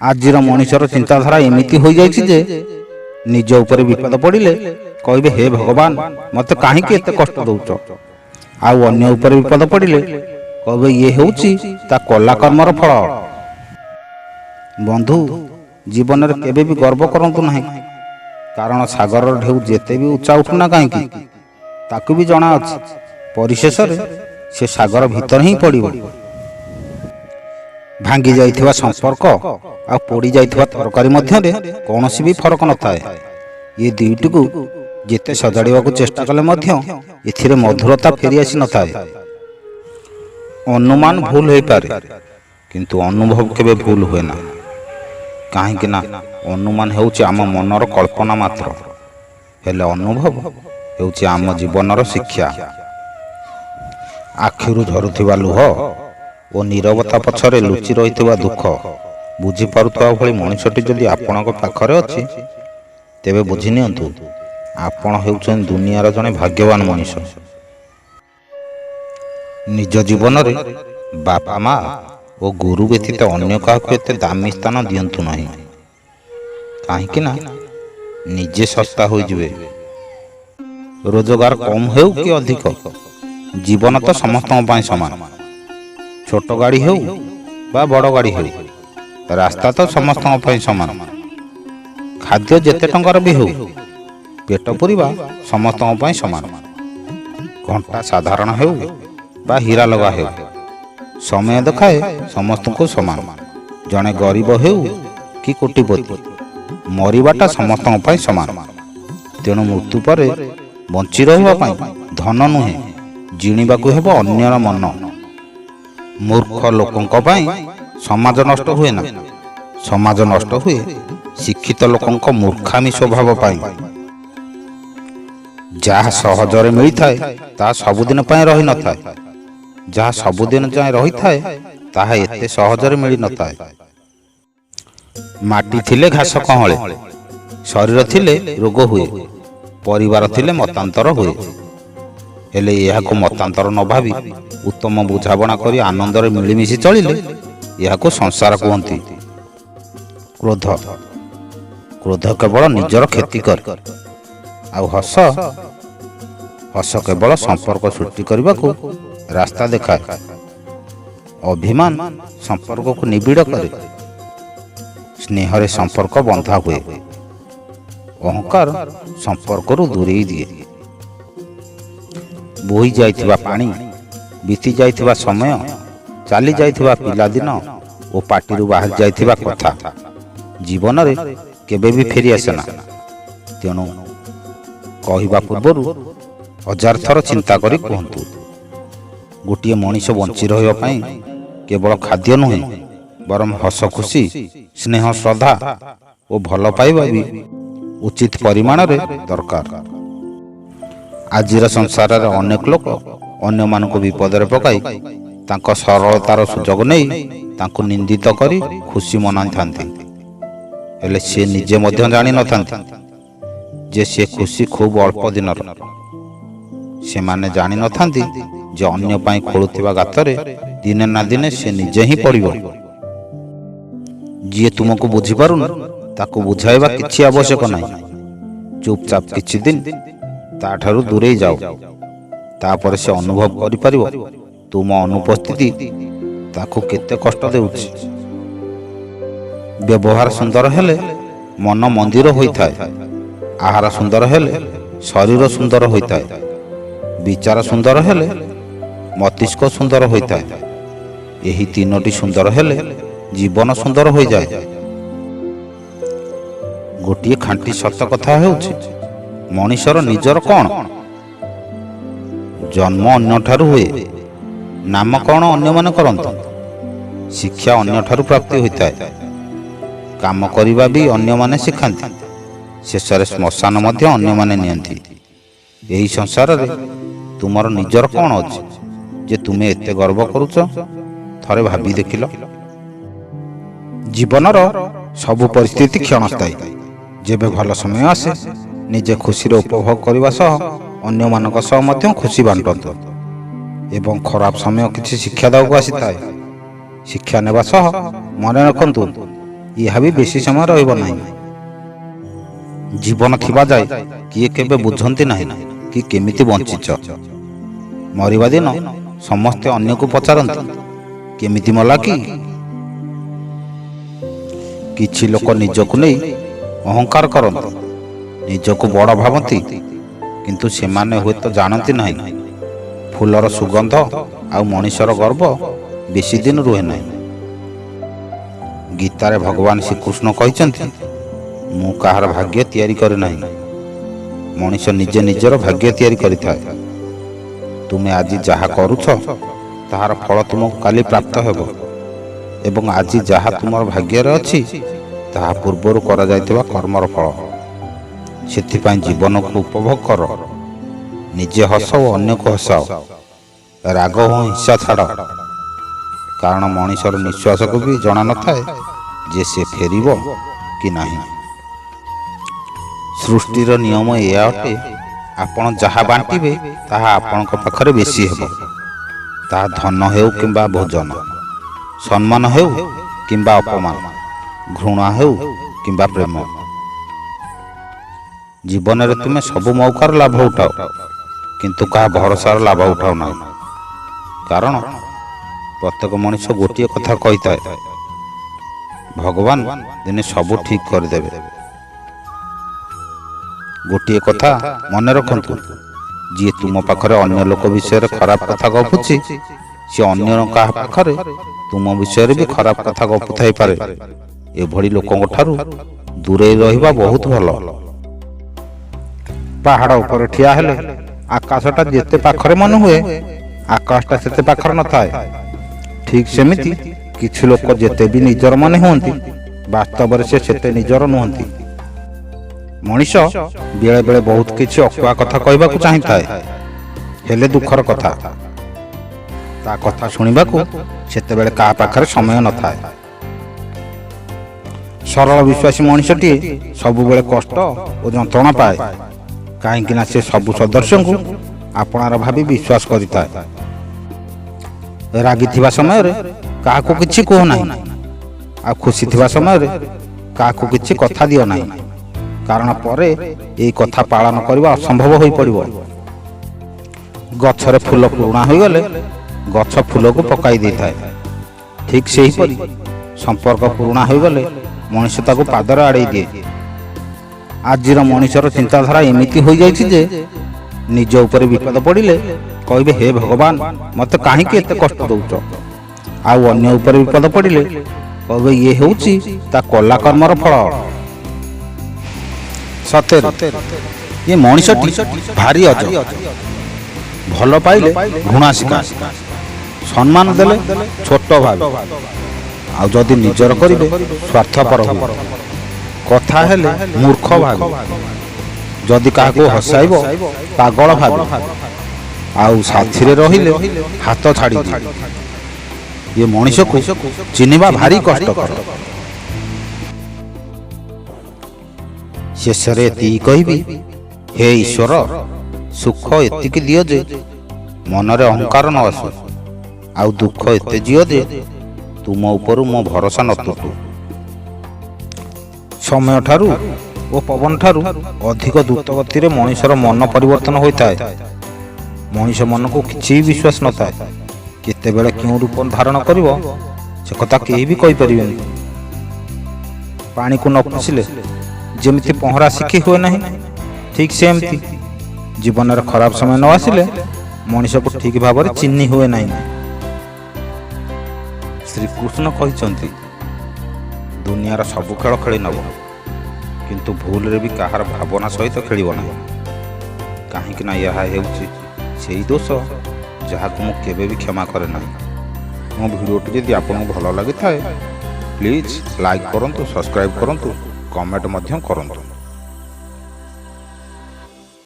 ଆଜିର ମଣିଷର ଚିନ୍ତାଧାରା ଏମିତି ହୋଇଯାଇଛି ଯେ ନିଜ ଉପରେ ବିପଦ ପଡ଼ିଲେ କହିବେ ହେ ଭଗବାନ ମୋତେ କାହିଁକି ଏତେ କଷ୍ଟ ଦେଉଛ, ଆଉ ଅନ୍ୟ ଉପରେ ବିପଦ ପଡ଼ିଲେ କହିବେ ଇଏ ହେଉଛି ତା କଲା କର୍ମର ଫଳ। ବନ୍ଧୁ, ଜୀବନରେ କେବେ ବି ଗର୍ବ କରନ୍ତୁ ନାହିଁ, କାରଣ ସାଗରର ଢେଉ ଯେତେ ବି ଉଚ୍ଚା ଉଠୁନା କାହିଁକି ତାକୁ ବି ଜଣାଅଛି ପରିଶେଷରେ ସେ ସାଗର ଭିତରେ ହିଁ ପଡ଼ିବ। ଭାଙ୍ଗି ଯାଇଥିବା ସମ୍ପର୍କ ଆଉ ପୋଡ଼ି ଯାଇଥିବା ତରକାରୀ ମଧ୍ୟରେ କୌଣସି ବି ଫରକ ନଥାଏ। ଏ ଦୁଇଟିକୁ ଯେତେ ସଜାଡ଼ିବାକୁ ଚେଷ୍ଟା କଲେ ମଧ୍ୟ ଏଥିରେ ମଧୁରତା ଫେରିଆସି ନଥାଏ। ଅନୁମାନ ଭୁଲ ହୋଇପାରେ, କିନ୍ତୁ ଅନୁଭବ କେବେ ଭୁଲ ହୁଏ ନା। କାହିଁକି ନା ଅନୁମାନ ହେଉଛି ଆମ ମନର କଳ୍ପନା ମାତ୍ର, ହେଲେ ଅନୁଭବ ହେଉଛି ଆମ ଜୀବନର ଶିକ୍ଷା। ଆଖିରୁ ଝରୁଥିବା ଲୁହ ଓ ନୀରବତା ପଛରେ ଲୁଚି ରହିଥିବା ଦୁଃଖ ବୁଝିପାରୁଥିବା ଭଳି ମଣିଷଟି ଯଦି ଆପଣଙ୍କ ପାଖରେ ଅଛି, ତେବେ ବୁଝିନିଅନ୍ତୁ ଆପଣ ହେଉଛନ୍ତି ଦୁନିଆର ଜଣେ ଭାଗ୍ୟବାନ ମଣିଷ। ନିଜ ଜୀବନରେ ବାପା ମା ଓ ଗୁରୁ ବ୍ୟତୀତ ଅନ୍ୟ କାହାକୁ ଏତେ ଦାମୀ ସ୍ଥାନ ଦିଅନ୍ତୁ ନାହିଁ, କାହିଁକି ନା ନିଜେ ଶସ୍ତା ହୋଇଯିବେ। ରୋଜଗାର କମ୍ ହେଉ କି ଅଧିକ, ଜୀବନ ତ ସମସ୍ତଙ୍କ ପାଇଁ ସମାନ। ଛୋଟ ଗାଡ଼ି ହେଉ ବା ବଡ଼ ଗାଡ଼ି ହେଉ, ରାସ୍ତା ତ ସମସ୍ତଙ୍କ ପାଇଁ ସମାନ। ଖାଦ୍ୟ ଯେତେ ଟଙ୍କାର ବି ହେଉ, ପେଟ ପୂରିବା ସମସ୍ତଙ୍କ ପାଇଁ ସମାନ। ଘଣ୍ଟା ସାଧାରଣ ହେଉ ବା ହୀରା ଲଗା ହେଉ, ସମୟ ଦେଖାଏ ସମସ୍ତଙ୍କୁ ସମାନ। ଜଣେ ଗରିବ ହେଉ କି କୋଟିପତି, ମରିବାଟା ସମସ୍ତଙ୍କ ପାଇଁ ସମାନ। ତେଣୁ ମୃତ୍ୟୁ ପରେ ବଞ୍ଚି ରହିବା ପାଇଁ ଧନ ନୁହେଁ, ଜିଣିବାକୁ ହେବ ଅନ୍ୟର ମନ। ମୂର୍ଖ ଲୋକଙ୍କ ପାଇଁ ସମାଜ ନଷ୍ଟ ହୁଏ ନା, ସମାଜ ନଷ୍ଟ ହୁଏ ଶିକ୍ଷିତ ଲୋକଙ୍କ ମୂର୍ଖାମୀ ସ୍ୱଭାବ ପାଇଁ। ଯାହା ସହଜରେ ମିଳିଥାଏ ତାହା ସବୁଦିନ ପାଇଁ ରହିନଥାଏ, ଯାହା ସବୁଦିନ ଯାଏଁ ରହିଥାଏ ତାହା ଏତେ ସହଜରେ ମିଳିନଥାଏ। ମାଟି ଥିଲେ ଘାସ କଅଁଳେ, ଶରୀର ଥିଲେ ରୋଗ ହୁଏ, ପରିବାର ଥିଲେ ମତାନ୍ତର ହୁଏ। ହେଲେ ଏହାକୁ ମତାନ୍ତର ନ ଭାବି ଉତ୍ତମ ବୁଝାବଣା କରି ଆନନ୍ଦରେ ମିଳିମିଶି ଚଳିଲେ ଏହାକୁ ସଂସାର କୁହନ୍ତି। କ୍ରୋଧ, କ୍ରୋଧ କେବଳ ନିଜର କ୍ଷତି କରେ। ଆଉ ହସ, ହସ କେବଳ ସମ୍ପର୍କ ସୃଷ୍ଟି କରିବାକୁ ରାସ୍ତା ଦେଖାଏ। ଅଭିମାନ ସମ୍ପର୍କକୁ ନିବିଡ଼ କରେ, ସ୍ନେହରେ ସମ୍ପର୍କ ବନ୍ଧା ହୁଏ, ଅହଙ୍କାର ସମ୍ପର୍କରୁ ଦୂରେଇ ଦିଏ। ବୋହି ଯାଇଥିବା ପାଣି, ବିତି ଯାଇଥିବା ସମୟ, ଚାଲି ଯାଇଥିବା ପିଲାଦିନ ଓ ପାଟିରୁ ବାହାରି ଯାଇଥିବା କଥା ଜୀବନରେ କେବେ ବି ଫେରି ଆସେ ନା। ତେଣୁ କହିବା ପୂର୍ବରୁ ହଜାର ଥର ଚିନ୍ତା କରି କୁହନ୍ତୁ। ଗୋଟିଏ ମଣିଷ ବଞ୍ଚି ରହିବା ପାଇଁ କେବଳ ଖାଦ୍ୟ ନୁହେଁ, ବରଂ ହସ ଖୁସି, ସ୍ନେହ ଶ୍ରଦ୍ଧା ଓ ଭଲ ପାଇବା ବି ଉଚିତ ପରିମାଣରେ ଦରକାର। ଆଜିର ସଂସାରରେ ଅନେକ ଲୋକ ଅନ୍ୟମାନଙ୍କୁ ବିପଦରେ ପକାଇ ତାଙ୍କ ସରଳତାର ସୁଯୋଗ ନେଇ ତାଙ୍କୁ ନିନ୍ଦିତ କରି ଖୁସି ମନାଇଥାନ୍ତି। ହେଲେ ସେ ନିଜେ ମଧ୍ୟ ଜାଣିନଥାନ୍ତି ଯେ ସେ ଖୁସି ଖୁବ୍ ଅଳ୍ପ ଦିନର। ସେମାନେ ଜାଣିନଥାନ୍ତି ଯେ ଅନ୍ୟ ପାଇଁ ଖୋଳୁଥିବା ଗାତରେ ଦିନେ ନା ଦିନେ ସେ ନିଜେ ହିଁ ପଡ଼ିବ। ଯିଏ ତୁମକୁ ବୁଝିପାରୁନି ତାକୁ ବୁଝାଇବା କିଛି ଆବଶ୍ୟକ ନାହିଁ। ଚୁପଚାପ କିଛି ଦିନ ତାଠାରୁ ଦୂରେଇ ଯାଅ, ତାପରେ ସେ ଅନୁଭବ କରିପାରିବ ତୁମ ଅନୁପସ୍ଥିତି ତାକୁ କେତେ କଷ୍ଟ ଦେଉଛି। ବ୍ୟବହାର ସୁନ୍ଦର ହେଲେ ମନ ମନ୍ଦିର ହୋଇଥାଏ, ଆହାର ସୁନ୍ଦର ହେଲେ ଶରୀର ସୁନ୍ଦର ହୋଇଥାଏ, ବିଚାର ସୁନ୍ଦର ହେଲେ ମସ୍ତିଷ୍କ ସୁନ୍ଦର ହୋଇଥାଏ। ଏହି ତିନୋଟି ସୁନ୍ଦର ହେଲେ ଜୀବନ ସୁନ୍ଦର ହୋଇଯାଏ। ଗୋଟିଏ ଖାଣ୍ଟି ସତ କଥା ହେଉଛି, ମଣିଷର ନିଜର କ'ଣ? ଜନ୍ମ ଅନ୍ୟଠାରୁ ହୁଏ, ନାମକରଣ ଅନ୍ୟମାନେ କରନ୍ତି, ଶିକ୍ଷା ଅନ୍ୟଠାରୁ ପ୍ରାପ୍ତି ହୋଇଥାଏ, କାମ କରିବା ବି ଅନ୍ୟମାନେ ଶିଖାନ୍ତି, ଶେଷରେ ଶ୍ମଶାନ ମଧ୍ୟ ଅନ୍ୟମାନେ ନିଅନ୍ତି। ଏହି ସଂସାରରେ ତୁମର ନିଜର କ'ଣ ଅଛି ଯେ ତୁମେ ଏତେ ଗର୍ବ କରୁଛ? ଥରେ ଭାବି ଦେଖିଲ। ଜୀବନର ସବୁ ପରିସ୍ଥିତି କ୍ଷଣସ୍ଥାୟୀ। ଯେବେ ଭଲ ସମୟ ଆସେ ନିଜେ ଖୁସିରେ ଉପଭୋଗ କରିବା ସହ ଅନ୍ୟମାନଙ୍କ ସହ ମଧ୍ୟ ଖୁସି ବାଣ୍ଟନ୍ତୁ। ଏବଂ ଖରାପ ସମୟ କିଛି ଶିକ୍ଷା ଦେବାକୁ ଆସିଥାଏ। ଶିକ୍ଷା ନେବା ସହ ମନେ ରଖନ୍ତୁ, ଏହା ବି ବେଶୀ ସମୟ ରହିବ ନାହିଁ। ଜୀବନ ଥିବା ଯାଏ କିଏ କେବେ ବୁଝନ୍ତି ନାହିଁ କି କେମିତି ବଞ୍ଚିଛ। ମରିବା ଦିନ ସମସ୍ତେ ଅନ୍ୟକୁ ପଚାରନ୍ତି କେମିତି ମଲା କି। କିଛି ଲୋକ ନିଜକୁ ନେଇ ଅହଙ୍କାର କରନ୍ତି, ନିଜକୁ ବଡ଼ ଭାବନ୍ତି, କିନ୍ତୁ ସେମାନେ ହୁଏତ ଜାଣନ୍ତି ନାହିଁ ଫୁଲର ସୁଗନ୍ଧ ଆଉ ମଣିଷର ଗର୍ବ ବେଶୀ ଦିନ ରୁହେ ନାହିଁ। ଗୀତାରେ ଭଗବାନ ଶ୍ରୀକୃଷ୍ଣ କହିଛନ୍ତି, ମୁଁ କାହାର ଭାଗ୍ୟ ତିଆରି କରେ ନାହିଁ, ମଣିଷ ନିଜେ ନିଜର ଭାଗ୍ୟ ତିଆରି କରିଥାଏ। ତୁମେ ଆଜି ଯାହା କରୁଛ ତାହାର ଫଳ ତୁମକୁ କାଲି ପ୍ରାପ୍ତ ହେବ ଏବଂ ଆଜି ଯାହା ତୁମର ଭାଗ୍ୟରେ ଅଛି ତାହା ପୂର୍ବରୁ କରାଯାଇଥିବା କର୍ମର ଫଳ। ସେଥିପାଇଁ ଜୀବନକୁ ଉପଭୋଗ କର, ନିଜେ ହସ ଓ ଅନ୍ୟକୁ ହସାଅ। ରାଗ ଓ ହିଂସା ଛାଡ଼, କାରଣ ମଣିଷର ନିଶ୍ୱାସକୁ ବି ଜଣା ନଥାଏ ଯେ ସେ ଫେରିବ କି ନାହିଁ। ସୃଷ୍ଟିର ନିୟମ ଏହା ଅଟେ, ଆପଣ ଯାହା ବାଣ୍ଟିବେ ତାହା ଆପଣଙ୍କ ପାଖରେ ବେଶୀ ହେବ। ତାହା ଧନ ହେଉ କିମ୍ବା ଭୋଜନ, ସମ୍ମାନ ହେଉ କିମ୍ବା ଅପମାନ, ଘୃଣା ହେଉ କିମ୍ବା ପ୍ରେମ। ଜୀବନରେ ତୁମେ ସବୁ ମୌକାର ଲାଭ ଉଠାଅ, କିନ୍ତୁ କାହା ଭରସାର ଲାଭ ଉଠାଉ ନାହିଁ। କାରଣ ପ୍ରତ୍ୟେକ ମଣିଷ ଗୋଟିଏ କଥା କହିଥାଏ, ଭଗବାନ ଦିନେ ସବୁ ଠିକ୍ କରିଦେବେ। ଗୋଟିଏ କଥା ମନେ ରଖନ୍ତୁ, ଯିଏ ତୁମ ପାଖରେ ଅନ୍ୟ ଲୋକ ବିଷୟରେ ଖରାପ କଥା ଗପୁଛି ସେ ଅନ୍ୟ କାହା ପାଖରେ ତୁମ ବିଷୟରେ ବି ଖରାପ କଥା ଗପୁଥାଇପାରେ। ଏଭଳି ଲୋକଙ୍କ ଠାରୁ ଦୂରେଇ ରହିବା ବହୁତ ଭଲ। ପାହାଡ଼ ଉପରେ ଠିଆ ହେଲେ ଆକାଶଟା ଯେତେ ପାଖରେ ମନେ ହୁଏ ଆକାଶଟା ସେତେ ପାଖରେ ନଥାଏ। ଠିକ୍ ସେମିତି କିଛି ଲୋକ ଯେତେ ବି ନିଜର ମନେ ହୁଅନ୍ତି ବାସ୍ତବରେ ସେ ସେତେ ନିଜର ନୁହନ୍ତି। ମଣିଷ ବେଳେ ବେଳେ ବହୁତ କିଛି ଅକୁହା କଥା କହିବାକୁ ଚାହିଁଥାଏ, ହେଲେ ଦୁଃଖର କଥା ତା କଥା ଶୁଣିବାକୁ ସେତେବେଳେ କାହା ପାଖରେ ସମୟ ନଥାଏ। ସରଳ ବିଶ୍ୱାସୀ ମଣିଷଟିଏ ସବୁବେଳେ କଷ୍ଟ ଓ ଯନ୍ତ୍ରଣା ପାଏ, କାହିଁକି ନା ସେ ସବୁ ସଦସ୍ୟଙ୍କୁ ଆପଣାର ଭାବି ବିଶ୍ୱାସ କରିଥାଏ। ରାଗିଥିବା ସମୟରେ କାହାକୁ କିଛି କୁହ ନାହିଁ, ଆଉ ଖୁସି ଥିବା ସମୟରେ କାହାକୁ କିଛି କଥା ଦିଅ ନାହିଁ, କାରଣ ପରେ ଏହି କଥା ପାଳନ କରିବା ଅସମ୍ଭବ ହୋଇପଡ଼ିବ। ଗଛରେ ଫୁଲ ପୁରୁଣା ହୋଇଗଲେ ଗଛ ଫୁଲକୁ ପକାଇ ଦେଇଥାଏ। ଠିକ୍ ସେହିପରି ସମ୍ପର୍କ ପୁରୁଣା ହୋଇଗଲେ ମଣିଷ ତାକୁ ପାଦରେ ଆଡ଼େଇ ଦିଏ। ଆଜିର ମଣିଷର ଚିନ୍ତାଧାରା ଏମିତି ହୋଇଯାଇଛି ଯେ ନିଜ ଉପରେ ବିପଦ ପଡ଼ିଲେ କହିବେ, ହେ ଭଗବାନ ମୋତେ କାହିଁକି ଏତେ କଷ୍ଟ ଦେଉଛ, ଆଉ ଅନ୍ୟ ଉପରେ ବିପଦ ପଡ଼ିଲେ କହିବେ ଇଏ ହେଉଛି ତା କଲା କର୍ମର ଫଳ। ସତରେ ଏ ମଣିଷଟି ଭାରି ଅଜବ। ଭଲ ପାଇଲେ ଘୃଣା ଶିଖାଏ, ସମ୍ମାନ ଦେଲେ ଛୋଟ ଭାବେ, ଆଉ ଯଦି ନିଜର କରିବେ ସ୍ୱାର୍ଥପର ହୁଏ। କଥା ହେଲେ ମୂର୍ଖ ଭାବେ, ଯଦି କାହାକୁ ହସାଇବ ପାଗଳ ଭାବେ, ଆଉ ସାଥିରେ ରହିଲେ ହାତ ଛାଡ଼ିଦିଏ। ଏ ମଣିଷକୁ ଚିହ୍ନିବା ଭାରି କଷ୍ଟକର। ଶେଷରେ ଏତିକି କହିବି, ହେ ଈଶ୍ୱର, ସୁଖ ଏତିକି ଦିଅ ଯେ ମନରେ ଅହଙ୍କାର ନ ଆସୁ, ଆଉ ଦୁଃଖ ଏତେ ଦିଅ ଯେ ତୁମ ଉପରୁ ମୋ ଭରସା ନ ତୁଟୁ। ସମୟ ଠାରୁ ଓ ପବନ ଠାରୁ ଅଧିକ ଦ୍ରୁତ ଗତିରେ ମଣିଷର ମନ ପରିବର୍ତ୍ତନ ହୋଇଥାଏ। ମଣିଷ ମନକୁ କିଛି ବି ବିଶ୍ୱାସ ନଥାଏ, କେତେବେଳେ କେଉଁ ରୂପ ଧାରଣ କରିବ ସେ କଥା କେହି ବି କହିପାରିବେନି। ପାଣିକୁ ନ ପଶିଲେ ଯେମିତି ପହଁରା ଶିଖି ହୁଏ ନାହିଁ, ଠିକ୍ ସେମିତି ଜୀବନରେ ଖରାପ ସମୟ ନ ଆସିଲେ ମଣିଷକୁ ଠିକ୍ ଭାବରେ ଚିହ୍ନି ହୁଏ ନାହିଁ। ଶ୍ରୀକୃଷ୍ଣ କହିଛନ୍ତି, ଦୁନିଆର ସବୁ ଖେଳ ଖେଳି ନେବ, କିନ୍ତୁ ଭୁଲରେ ବି କାହାର ଭାବନା ସହିତ ଖେଳିବ ନାହିଁ, କାହିଁକି ନା ଏହା ହେଉଛି ସେହି ଦୋଷ ଯାହାକୁ ମୁଁ କେବେ ବି କ୍ଷମା କରେ ନାହିଁ। ମୋ ଭିଡ଼ିଓଟି ଯଦି ଆପଣଙ୍କୁ ଭଲ ଲାଗିଥାଏ ପ୍ଲିଜ୍ ଲାଇକ୍ କରନ୍ତୁ, ସବସ୍କ୍ରାଇବ୍ କରନ୍ତୁ, କମେଣ୍ଟ ମଧ୍ୟ କରନ୍ତୁ।